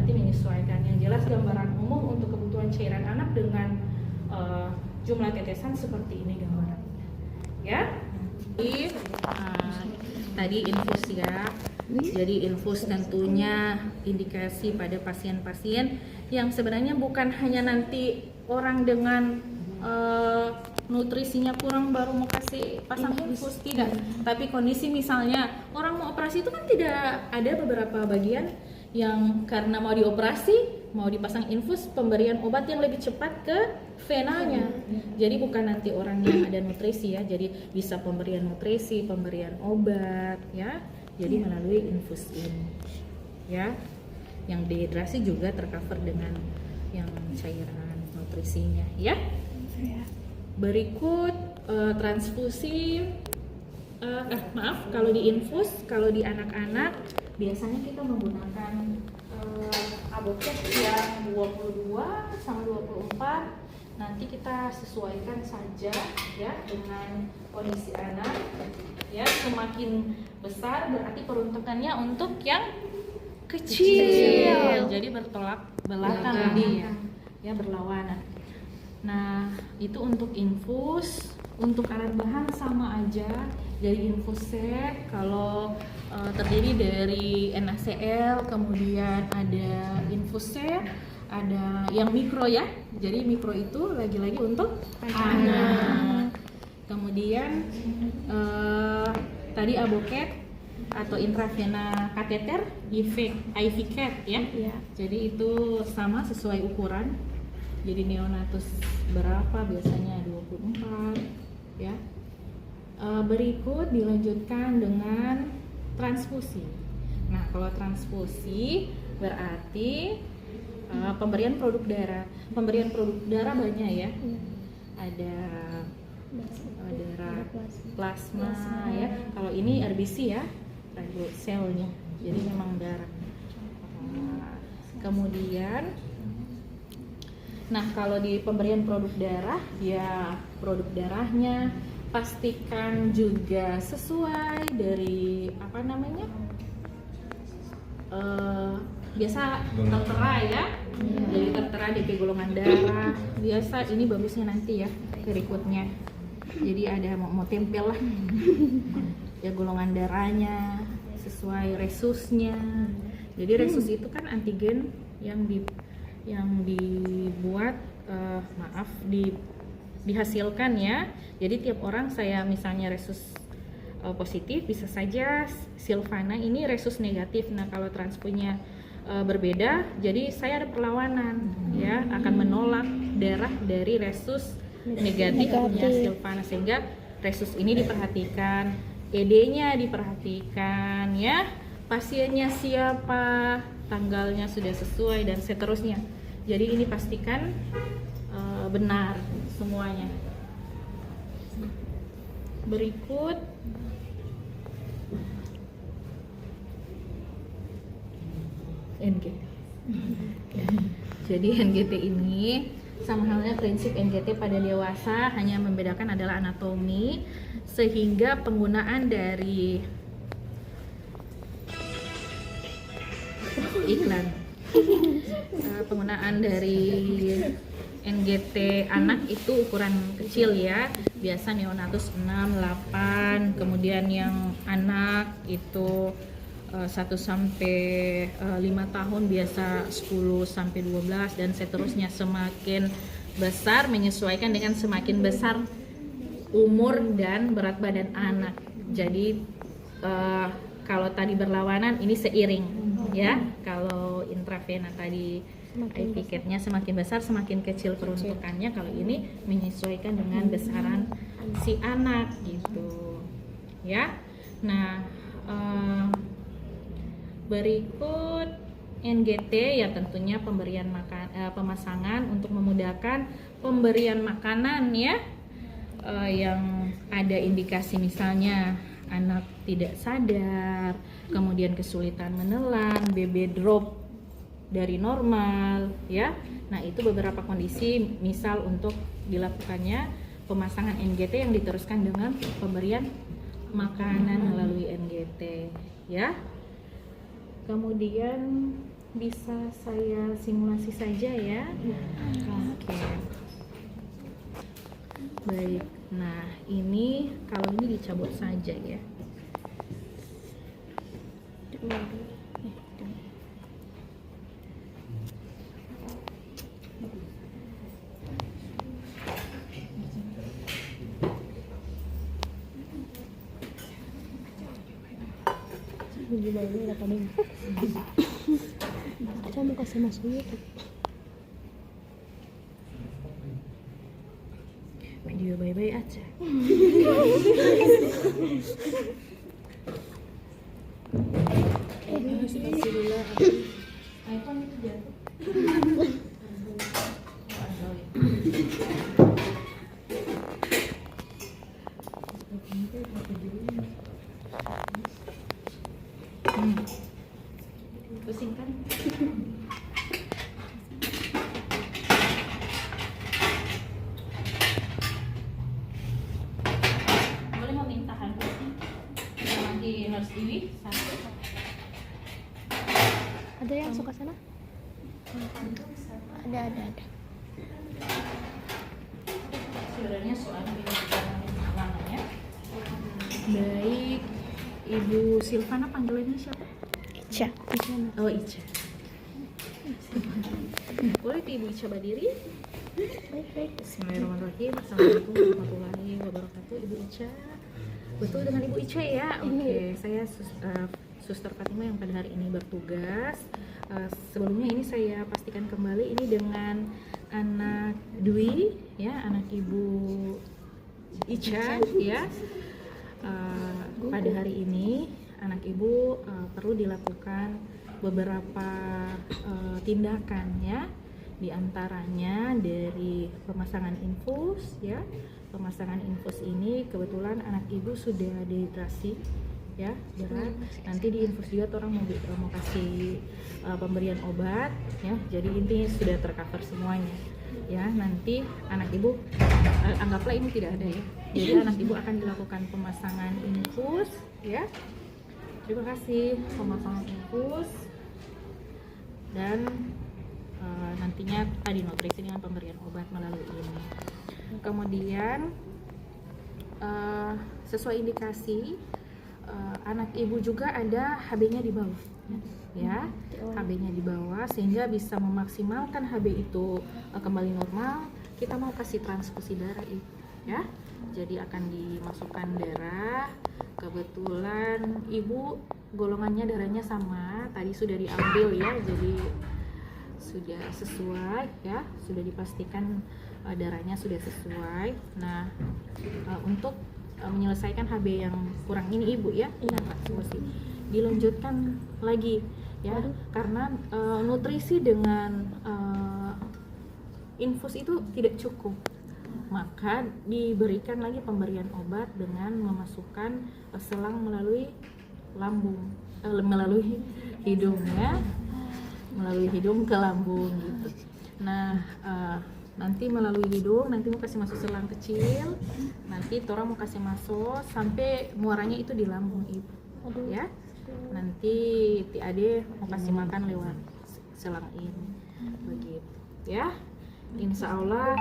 berarti menyesuaikan. Yang jelas gambaran umum untuk kebutuhan cairan anak dengan jumlah tetesan seperti ini gambarannya. Ya. Jadi, tadi infus ya. Jadi infus tentunya indikasi pada pasien-pasien yang sebenarnya bukan hanya nanti orang dengan nutrisinya kurang baru mau kasih pasang infus, tidak. Tapi kondisi misalnya orang mau operasi itu kan tidak ada beberapa bagian yang karena mau dioperasi, mau dipasang infus, pemberian obat yang lebih cepat ke venanya. Jadi bukan nanti orang yang ada nutrisi ya, jadi bisa pemberian nutrisi, pemberian obat ya. Jadi melalui infus ini ya. Yang dehidrasi juga tercover dengan yang cairan nutrisinya ya. Berikut transfusi. Kalau di infus, kalau di anak-anak biasanya kita menggunakan aboket yang 22 sama 24. Nanti kita sesuaikan saja ya dengan kondisi anak ya. Semakin besar berarti peruntukannya untuk yang kecil. Jadi bertolak belakang ini ya, berlawanan. Nah, itu untuk infus. Untuk alat bahan sama aja. Jadi infus set kalau terdiri dari NaCl, kemudian ada infus set, ada yang mikro ya. Jadi mikro itu lagi-lagi untuk anak. Kemudian tadi aboket atau intravena kateter, IV cat ya. Jadi itu sama sesuai ukuran. Jadi neonatus berapa biasanya 24 ya. Berikut dilanjutkan dengan transfusi. Nah, kalau transfusi berarti pemberian produk darah. Pemberian produk darah banyak ya. Ada darah plasma ya. Kalau ini RBC ya, radio selnya. Jadi memang darah. Kemudian kalau di pemberian produk darah ya, produk darahnya pastikan juga sesuai dari biasa tertera ya. Jadi tertera DP golongan darah. Biasa ini bagusnya nanti ya berikutnya. Jadi ada mau tempel lah ya golongan darahnya sesuai resusnya. Jadi resus itu kan antigen yang dibuat dihasilkan ya. Jadi tiap orang saya misalnya resus positif bisa saja Silvana ini resus negatif. Nah, kalau transfusinya berbeda, jadi saya ada perlawanan ya, akan menolak darah dari resus negatifnya Silvana, sehingga resus ini diperhatikan, ED-nya diperhatikan ya, pasiennya siapa, tanggalnya sudah sesuai dan seterusnya. Jadi ini pastikan benar semuanya. Berikut NGT. Jadi NGT ini sama halnya prinsip NGT pada dewasa, hanya membedakan adalah anatomi, sehingga penggunaan dari penggunaan dari NGT anak itu ukuran kecil ya, biasa neonatus 6, 8, kemudian yang anak itu 1 sampai 5 tahun biasa 10 sampai 12 dan seterusnya. Semakin besar menyesuaikan dengan semakin besar umur dan berat badan anak. Jadi kalau tadi berlawanan ini seiring ya. Kalau intravena tadi IV cat-nya semakin besar semakin kecil peruntukannya. Kalau ini menyesuaikan dengan besaran si anak gitu ya. Nah, berikut NGT ya, tentunya pemberian pemasangan untuk memudahkan pemberian makanan ya, yang ada indikasi misalnya anak tidak sadar, kemudian kesulitan menelan, BB drop dari normal ya. Nah, itu beberapa kondisi misal untuk dilakukannya pemasangan NGT yang diteruskan dengan pemberian makanan melalui NGT ya. Kemudian bisa saya simulasi saja ya. Oke. Baik. Nah, ini kalau ini dicabut saja ya. Ini apa nih? Kita mau kasih masuk YouTube. Video bye-bye aja. iPhone itu jatuh. Pusing kan? Boleh meminta handphone di Nurse Iwi satu. Ada yang suka sana? Ada. Sebenarnya soal namanya. Baik, Ibu Silvana panggilannya siapa? Ica. Oh, Ica. Boleh Ibu Ica berdiri? Baik. Bismillahirrahmanirrahim. Assalamualaikum warahmatullahi wabarakatuh. Ibu Ica. Betul dengan Ibu Ica ya? Oke, saya Suster Fatima yang pada hari ini bertugas. Sebelumnya ini saya pastikan kembali ini dengan anak Dwi ya, anak Ibu Ica ya. Pada hari ini anak ibu perlu dilakukan beberapa tindakan ya, diantaranya dari pemasangan infus ya. Pemasangan infus ini kebetulan anak ibu sudah dehidrasi ya, berat. Nanti di infus juga orang mau kasih pemberian obat ya, jadi intinya sudah tercover semuanya ya. Nanti anak ibu anggaplah ini tidak ada ya, jadi anak ibu akan dilakukan pemasangan infus ya. Terima kasih, pemasangan infus dan nantinya tadi nutrisi dengan pemberian obat melalui ini. Kemudian sesuai indikasi anak ibu juga ada HB-nya di bawah ya, HB-nya di bawah sehingga bisa memaksimalkan HB itu kembali normal. Kita mau kasih transfusi darah ya, jadi akan dimasukkan darah. Kebetulan ibu golongannya darahnya sama, tadi sudah diambil ya, jadi sudah sesuai ya, sudah dipastikan darahnya sudah sesuai. Nah, untuk menyelesaikan HB yang kurang ini ibu ya, transfusi dilanjutkan lagi ya, karena nutrisi dengan infus itu tidak cukup, maka diberikan lagi pemberian obat dengan memasukkan selang melalui lambung, melalui hidung ya, melalui hidung ke lambung gitu. Nah, nanti melalui hidung, nanti mau kasih masuk selang kecil, nanti orang mau kasih masuk sampai muaranya itu di lambung ibu ya. Nanti TAD mau kasih makan lewat selang ini begitu ya. Insya Allah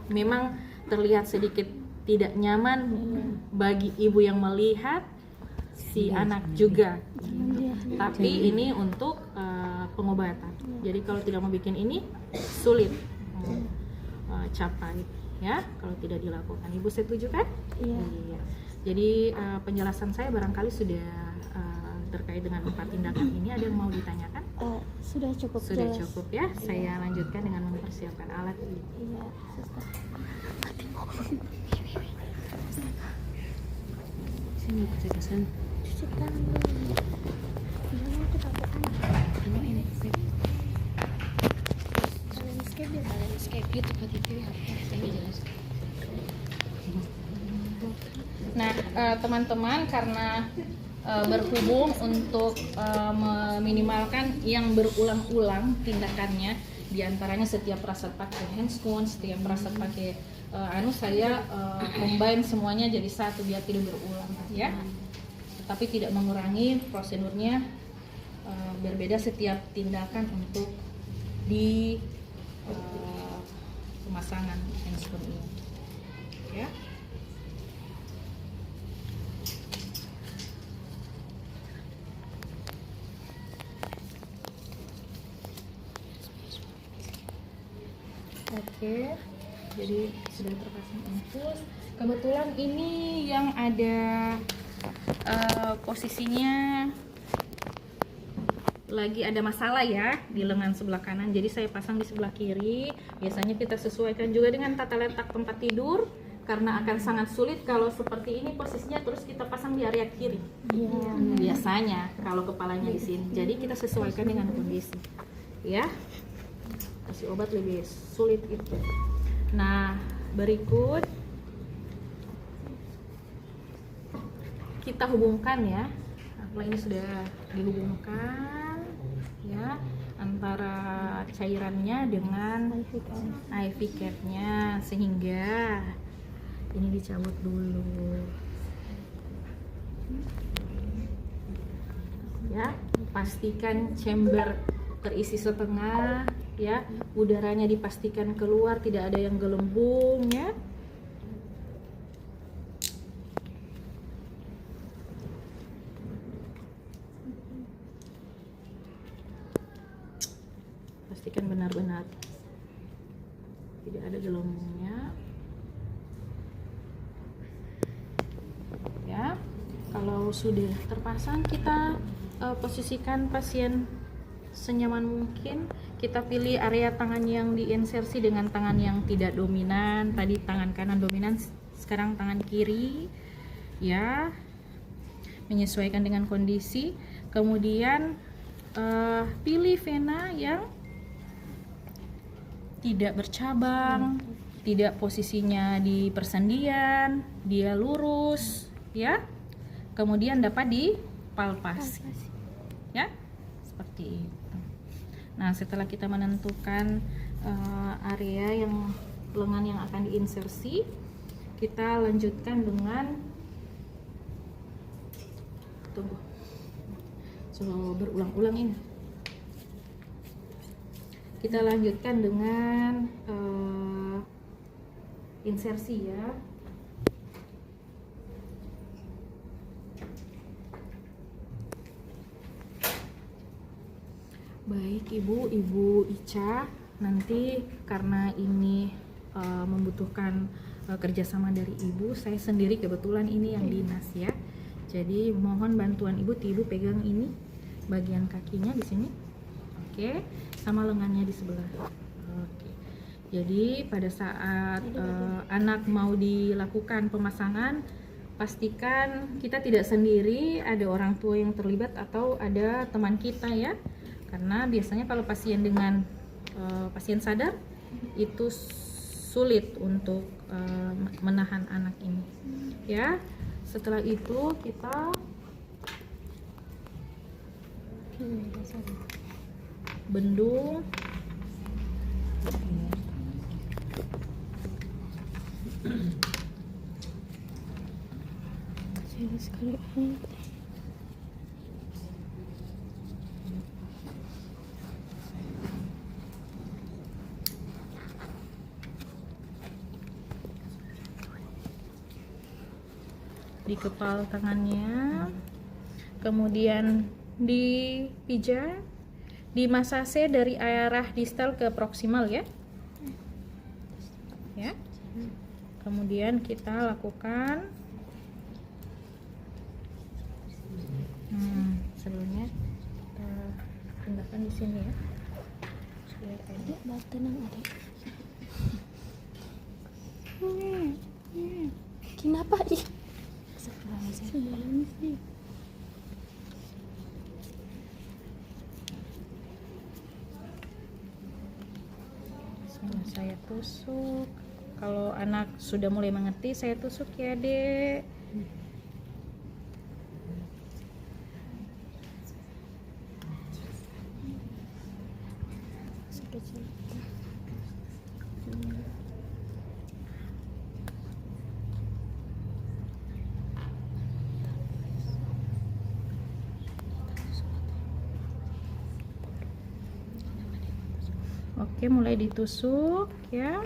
memang terlihat sedikit tidak nyaman bagi ibu yang melihat, si anak juga, tapi ini untuk pengobatan. Jadi kalau tidak mau bikin ini sulit capai ya kalau tidak dilakukan. Ibu setuju kan? Iya. Jadi penjelasan saya barangkali sudah terkait dengan 4 tindakan ini. Ada yang mau ditanyakan? Sudah cukup. Sudah cukup ya. Saya lanjutkan dengan mempersiapkan alat ini. Iya, Sini cek ke sana. cuci tangan dulu. Jangan kita pakai anak. Anu ini Landscape gitu Pak itu ya. Saya jelas. Nah, teman-teman, karena berhubung untuk meminimalkan yang berulang-ulang tindakannya, diantaranya setiap prasat pakai handscoon, setiap prasat pakai saya combine semuanya jadi satu biar tidak berulang ya, tapi tidak mengurangi prosedurnya berbeda setiap tindakan untuk di pemasangan handphone ini, ya. Oke, jadi sudah terpasang infus. Kebetulan ini yang ada posisinya lagi ada masalah ya di lengan sebelah kanan, jadi saya pasang di sebelah kiri. Biasanya kita sesuaikan juga dengan tata letak tempat tidur, karena akan sangat sulit kalau seperti ini posisinya terus kita pasang di area kiri. Biasanya kalau kepalanya di sini, jadi kita sesuaikan dengan kondisi, ya. Kasih obat lebih sulit itu. Nah, berikut kita hubungkan ya. Nah, ini sudah dihubungkan ya antara cairannya dengan IV cap-nya, sehingga ini dicabut dulu. Ya, pastikan chamber terisi setengah ya, udaranya dipastikan keluar, tidak ada yang gelembung ya. Pastikan benar-benar tidak ada gelembungnya ya. Kalau sudah terpasang, kita posisikan pasien senyaman mungkin. Kita pilih area tangan yang diinsersi dengan tangan yang tidak dominan. Tadi tangan kanan dominan, sekarang tangan kiri ya, menyesuaikan dengan kondisi. Kemudian pilih vena yang tidak bercabang, tidak posisinya di persendian, dia lurus ya. Kemudian dapat dipalpasi ya, seperti itu. Nah, setelah kita menentukan area yang lengan yang akan diinsersi, kita lanjutkan dengan berulang-ulang ini. Kita lanjutkan dengan insersi ya. Baik Ibu Ica, nanti karena ini membutuhkan kerjasama dari Ibu, saya sendiri kebetulan ini yang dinas ya. Jadi mohon bantuan Ibu pegang ini bagian kakinya di sini, oke, sama lengannya di sebelah. Oke. Jadi pada saat anak mau dilakukan pemasangan, pastikan kita tidak sendiri, ada orang tua yang terlibat atau ada teman kita ya. Karena biasanya kalau pasien dengan pasien sadar itu sulit untuk menahan anak ini ya. Setelah itu kita bendung di kepal tangannya, kemudian dipijat, dimasase dari arah distal ke proksimal ya. Ya. Kemudian kita lakukan sebelumnya kita tindakan di sini ya. Tenang adik. Kenapa ih? Saya tusuk. Kalau anak sudah mulai mengerti, saya tusuk ya Dek. Oke, mulai ditusuk ya.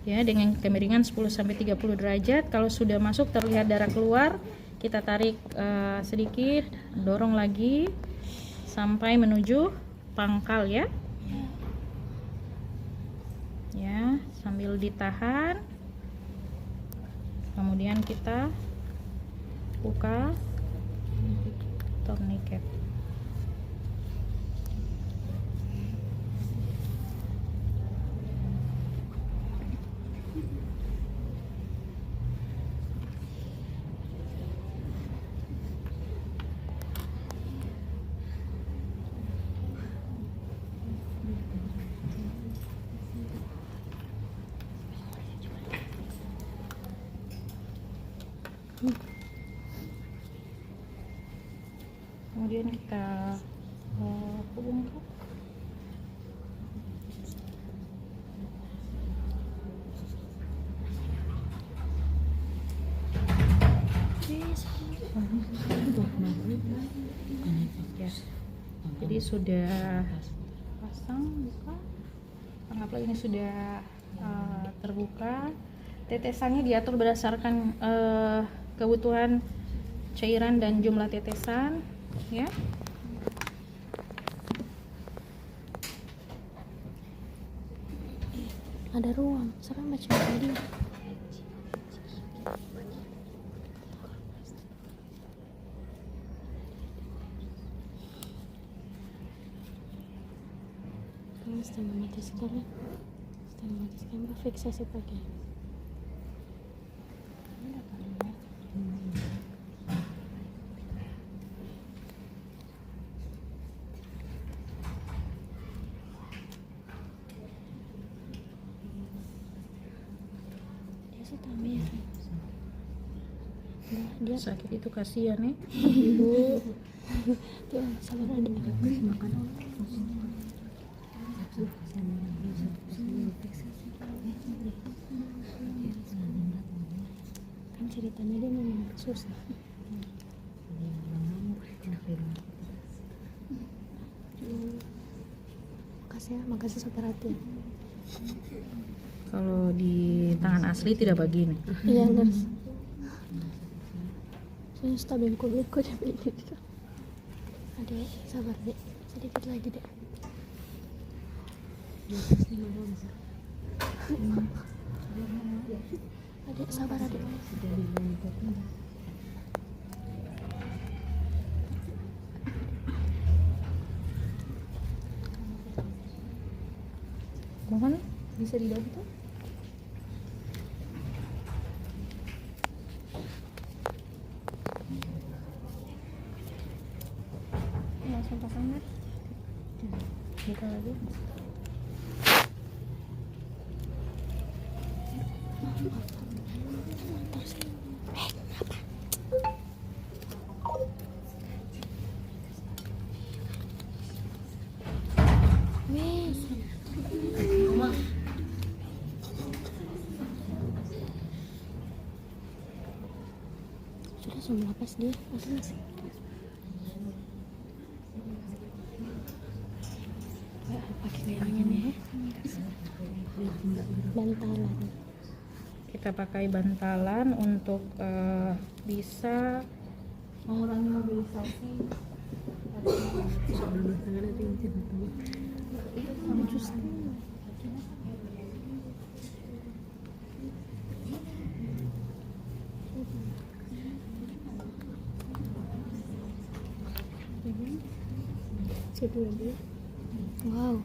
Ya, dengan kemiringan 10-30 derajat. Kalau sudah masuk terlihat darah keluar, kita tarik sedikit, dorong lagi sampai menuju pangkal ya. Ya, sambil ditahan. Kemudian kita buka tourniquet. Kemudian kita hubungkan. Ya, jadi sudah pasang, buka. Anggaplah ini sudah terbuka. Tetesannya diatur berdasarkan kebutuhan cairan dan jumlah tetesan ya. Ada ruang, serang macam tadi. Setengah mati sekali. Setengah mati sekali, fiksasi pakai. Dia setamir. Dia Sakit itu kasihan ya ibu. tuh sabar ada makan. Kan ceritanya dia memang susah. Makasih sudah perhatian. Kalau di tangan asli tidak begini. Iya nurse. Saya stabil kulit kok ini. Adek, sabar dek, sedikit lagi dek. Adek sabar adek. Mohon bisa dibantu. Langsung pasang net. Buka lagi. Sudah semua lepas dia. Masih. Pakai kayaknya nih. Bantalan. Kita pakai bantalan untuk bisa mengurangi mobilisasi. Wow.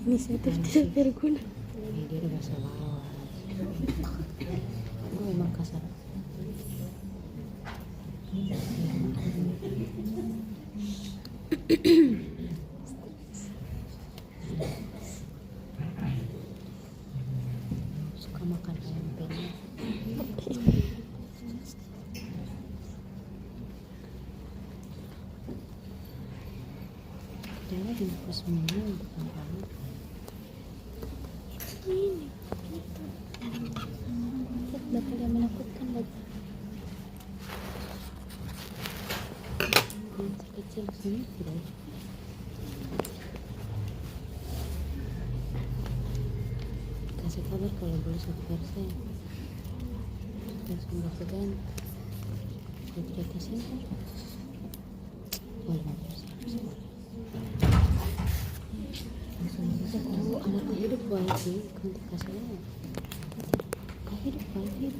inisiatif tidak berguna. Dia udah salah. Gue emang kasar. Suka makan ayam penyet. Dia lagi nafas semua bukan kamu. Ini bakal yang menakutkan lagi. Yang sekecil sini tidak. Kasih kabar kalau boleh 1%. Langsung berpegang. Kalau tidak kasih, boleh 5%. Oh, anak hidup baik sih, nanti kasihnya. Hidup baik.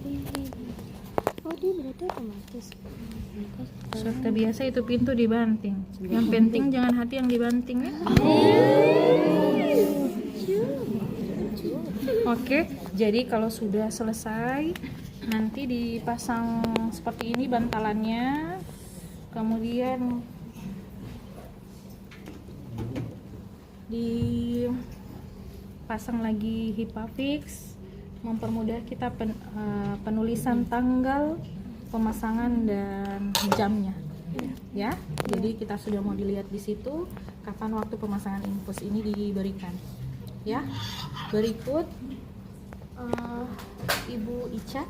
Oh, dia berarti otomatis. Seperti biasa itu pintu dibanting. Yang penting jangan hati yang dibanting ya. Oke, jadi kalau sudah selesai nanti dipasang seperti ini bantalannya. Kemudian dipasang lagi Hipafix, mempermudah kita penulisan tanggal pemasangan dan jamnya ya. Jadi kita sudah mau dilihat di situ kapan waktu pemasangan infus ini diberikan ya. Berikut Ibu Ica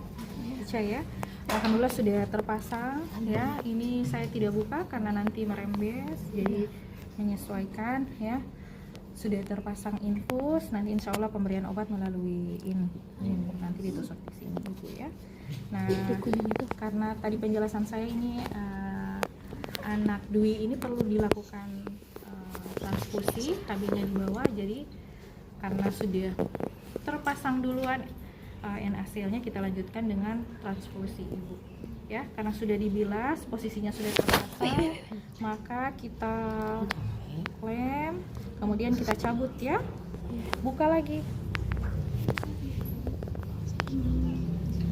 ya, alhamdulillah sudah terpasang ya. Ini saya tidak buka karena nanti merembes, jadi menyesuaikan ya. Sudah terpasang infus, nanti insya Allah pemberian obat melalui ini nanti ditusuk di sini Ibu ya. Nah, karena tadi penjelasan saya ini anak Dwi ini perlu dilakukan transfusi, tabirnya di bawah, jadi karena sudah terpasang duluan NaCl-nya kita lanjutkan dengan transfusi Ibu ya. Karena sudah dibilas, posisinya sudah terpasang, maka kita klem, kemudian kita cabut ya, buka lagi.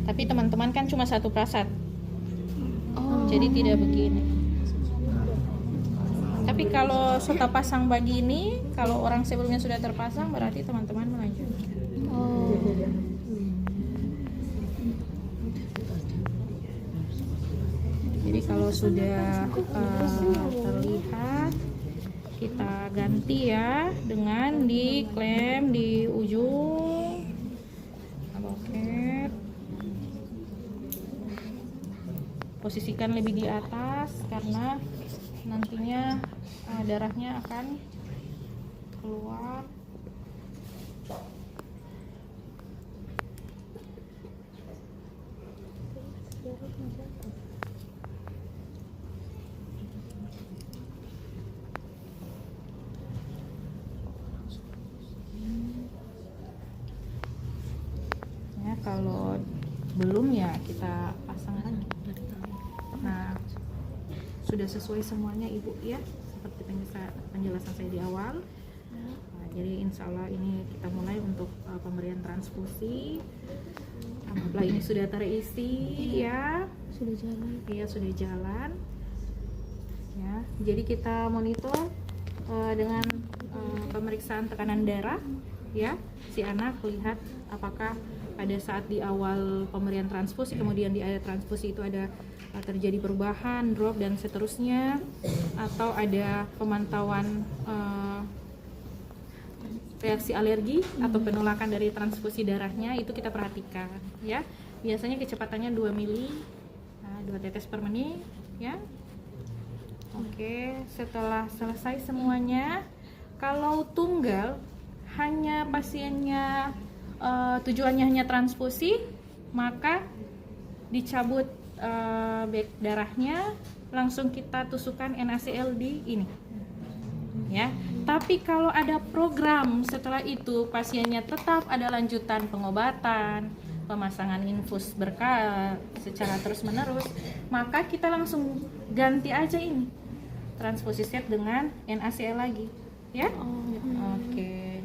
Tapi teman-teman kan cuma satu prasat, jadi tidak begini. Tapi kalau setelah pasang begini, kalau orang sebelumnya sudah terpasang, berarti teman-teman melanjutkan. Jadi kalau sudah terlihat, kita ganti ya dengan diklem di ujung loket. Posisikan lebih di atas karena nantinya darahnya akan keluar. Ya, kalau belum ya kita pasang lagi. Nah, sudah sesuai semuanya Ibu ya, seperti penjelasan saya di awal. Nah, jadi insya Allah ini kita mulai untuk pemberian transfusi. Alhamdulillah ini sudah terisi ya. Sudah jalan. Iya, sudah jalan. Ya, jadi kita monitor dengan pemeriksaan tekanan darah ya. Si anak lihat apakah pada saat di awal pemberian transfusi, kemudian di akhir transfusi itu ada terjadi perubahan, drop dan seterusnya, atau ada pemantauan reaksi alergi atau penolakan dari transfusi darahnya, itu kita perhatikan ya. Biasanya kecepatannya 2 mili, 2 tetes per menit ya. Oke, setelah selesai semuanya, kalau tunggal hanya pasiennya tujuannya hanya transfusi, maka dicabut bag darahnya, langsung kita tusukkan NaCl di ini ya. Tapi kalau ada program setelah itu pasiennya tetap ada lanjutan pengobatan, pemasangan infus berkala secara terus menerus, maka kita langsung ganti aja ini transfusi set dengan NaCl lagi ya. Oke.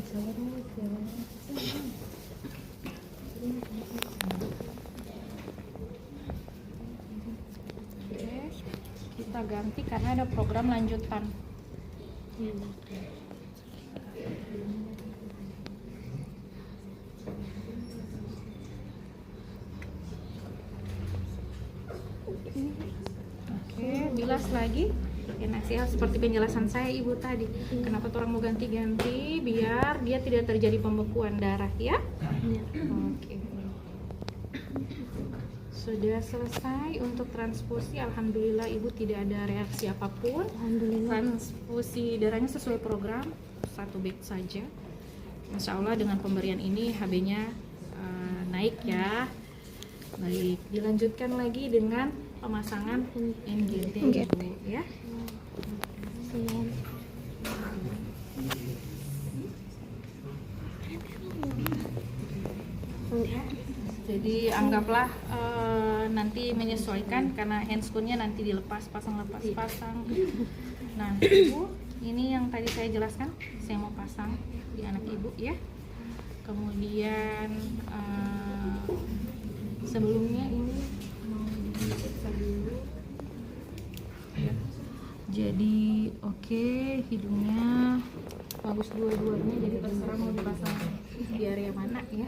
Oke, kita ganti karena ada program lanjutan. Oke, bilas lagi. Ya, nasihat seperti penjelasan saya ibu tadi. Kenapa orang mau ganti-ganti biar dia tidak terjadi pembekuan darah ya? Oke. Sudah selesai untuk transfusi. Alhamdulillah ibu tidak ada reaksi apapun. Alhamdulillah. Transfusi darahnya sesuai program, 1 bag saja. Insya Allah dengan pemberian ini HB-nya naik ya. Baik, dilanjutkan lagi dengan pemasangan NGT ibu ya. Siap. Jadi anggaplah nanti menyesuaikan karena handscoon-nya nanti dilepas pasang lepas pasang. Nah ibu, ini yang tadi saya jelaskan, saya mau pasang di anak ibu ya. Kemudian sebelumnya ini mau diperiksa dulu. Ya. Jadi oke, hidungnya bagus dua-duanya, jadi terserah mau dipasang di area mana ya.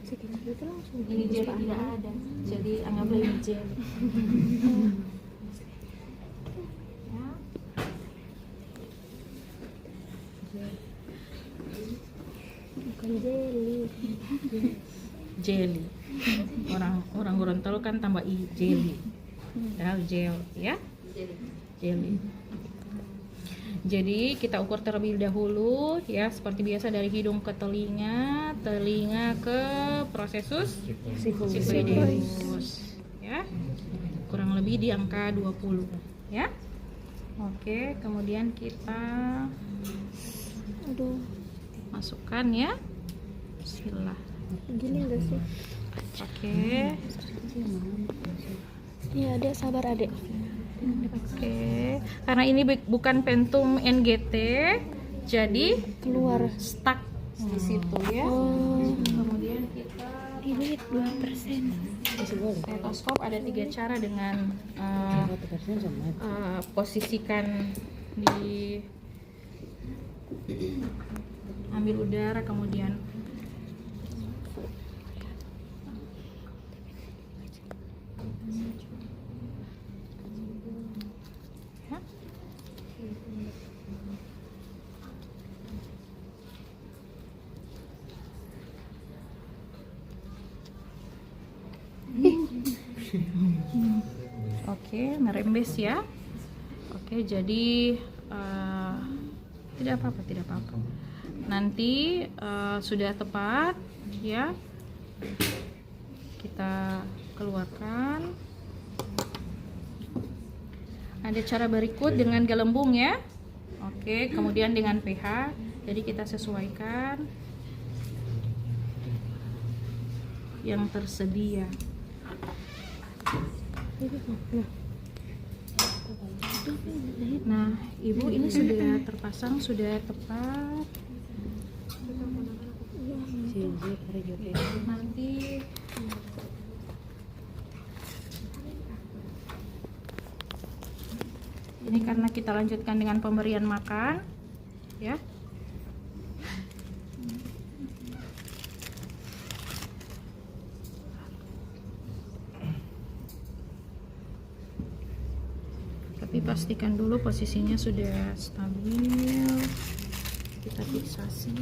Sekitar itu langsung Ini jeli tidak ada, jadi anggaplah ini jeli. Ya. bukan jeli. Jelly. Orang Gorontalo kan tambah i jelly. Padahal gel ya. Jelly. Jadi kita ukur terlebih dahulu ya, seperti biasa dari hidung ke telinga, telinga ke prosesus sifilius ya. Kurang lebih di angka 20 ya. Oke, kemudian kita Aduh, masukkan ya. Bismillah. gini enggak sih? Oke. Iya, Adek, sabar Adek. Oke, karena ini bukan Pentium NGT, jadi Keluar. stuck di situ ya. Oh, Kemudian kita ini 2%. Masih boleh. stetoskop ada 3 cara dengan 1% sama. posisikan di ambil udara kemudian ya. Oke, merembes ya. Oke, jadi tidak apa-apa. Nanti sudah tepat ya, kita keluarkan. Ada cara berikut dengan gelembung ya. Oke, kemudian dengan pH, jadi kita sesuaikan yang tersedia. Nah, ibu ini sudah terpasang, sudah tepat. Nanti ini karena kita lanjutkan dengan pemberian makan, ya. Tapi pastikan dulu posisinya sudah stabil. Kita fiksasi.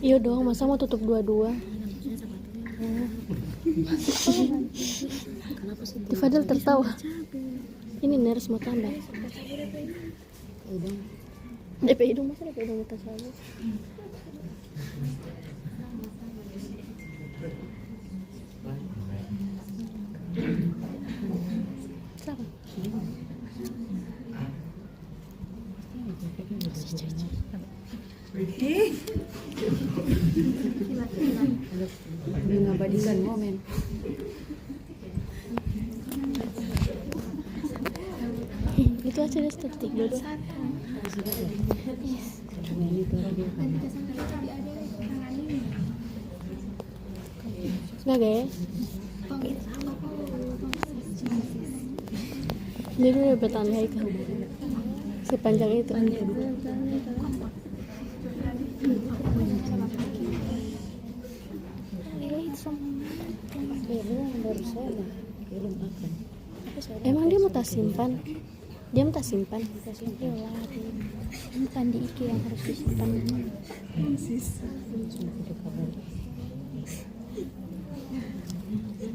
Iya dong, masa mau tutup dua-dua? Kenapa sih? Fadil tertawa. Ini nurse mau tambah. Hidung. DP hidung, masa DP hidung kita selalu? Siapa? Mengabadikan momen. Itu aja deh statistik dulu. Ini tuh dia. Enggak guys. Jadi udah bertanda ikan sepanjang itu. Belum baru sana. Belum akan. Emang dia mau tas simpan? Dia mau tas simpan? Simpan di IKEA yang harus disimpan.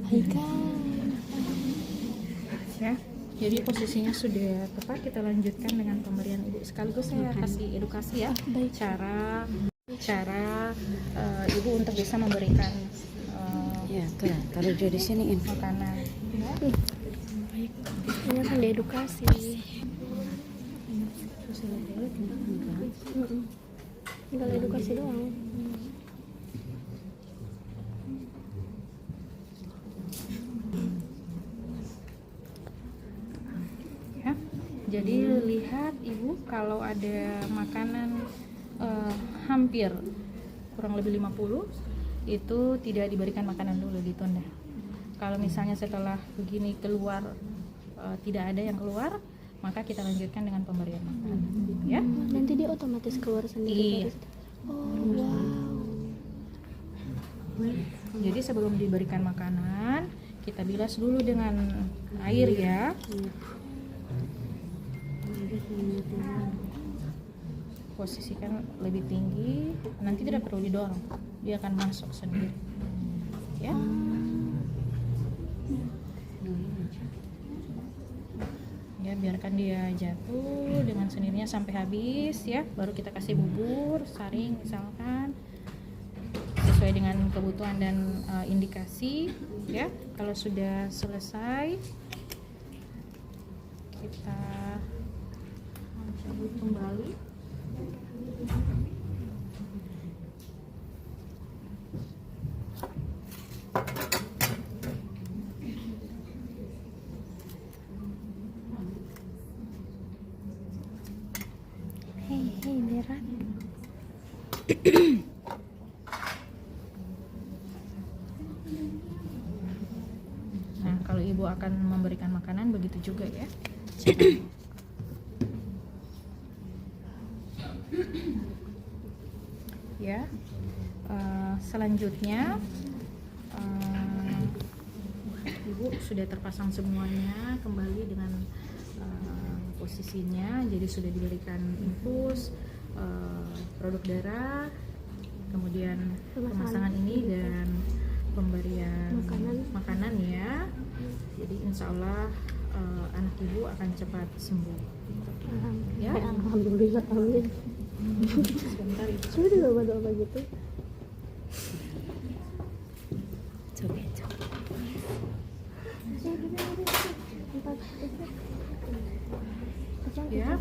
Haika. Ya, jadi posisinya sudah tepat. Kita lanjutkan dengan pemberian ibu. Sekaligus saya kasih edukasi ya, Baik. cara ibu untuk bisa memberikan Ya, tuh. Kalau dia di sini ini. makanan. Ya. Baik. Ini kan diedukasi. Tinggal edukasi doang. Ya. Jadi lihat ibu, kalau ada makanan hampir kurang lebih 50 itu tidak diberikan makanan dulu, ditunda. Kalau misalnya setelah begini keluar tidak ada yang keluar, maka kita lanjutkan dengan pemberian makanan ya. Nanti dia otomatis keluar sendiri. Iya. Oh wow. Jadi sebelum diberikan makanan kita bilas dulu dengan air ya. Posisikan lebih tinggi, nanti tidak perlu didorong, dia akan masuk sendiri ya. Ya, biarkan dia jatuh dengan sendirinya sampai habis ya, baru kita kasih bubur saring misalkan sesuai dengan kebutuhan dan indikasi ya. Kalau sudah selesai kita cabut kembali. Hei berat. Nah, kalau ibu akan memberikan makanan begitu juga ya. Ya, selanjutnya ibu sudah terpasang semuanya kembali dengan posisinya, jadi sudah diberikan infus, produk darah, kemudian pemasangan ini dan pemberian makanan ya. Jadi insya Allah anak ibu akan cepat sembuh ya. Alhamdulillah, amin. Sebentar ibu. Coba doa-doa gitu. Coba. Ya,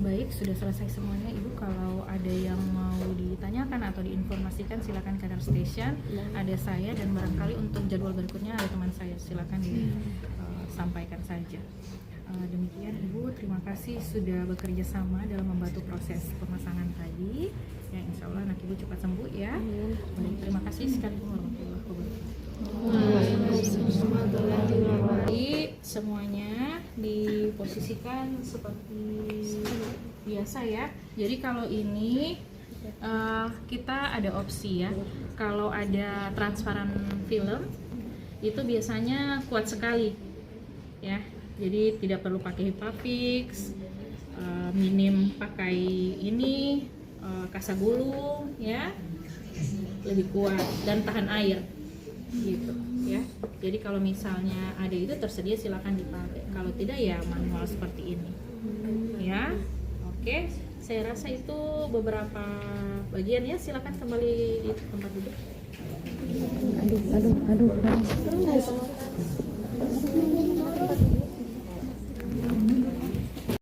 baik, sudah selesai semuanya ibu. Kalau ada yang mau ditanyakan atau diinformasikan silakan ke Nurse Station, ada saya, dan barangkali untuk jadwal berikutnya ada teman saya, silakan disampaikan saja. Demikian ibu, terima kasih sudah bekerja sama dalam membantu proses pemasangan tadi ya. Insya Allah anak ibu cepat sembuh ya. Baik, terima kasih sekali warahmatullahi wabarakatuh. Jadi semuanya diposisikan seperti biasa ya. Jadi kalau ini kita ada opsi ya. Kalau ada transparan film itu biasanya kuat sekali ya. Jadi tidak perlu pakai Hipafix, minim pakai ini kasa gulung ya. lebih kuat dan tahan air gitu ya. Jadi kalau misalnya ada itu tersedia silakan dipakai, kalau tidak ya manual seperti ini ya. Oke, saya rasa itu beberapa bagian ya, silakan kembali di tempat duduk. Aduh.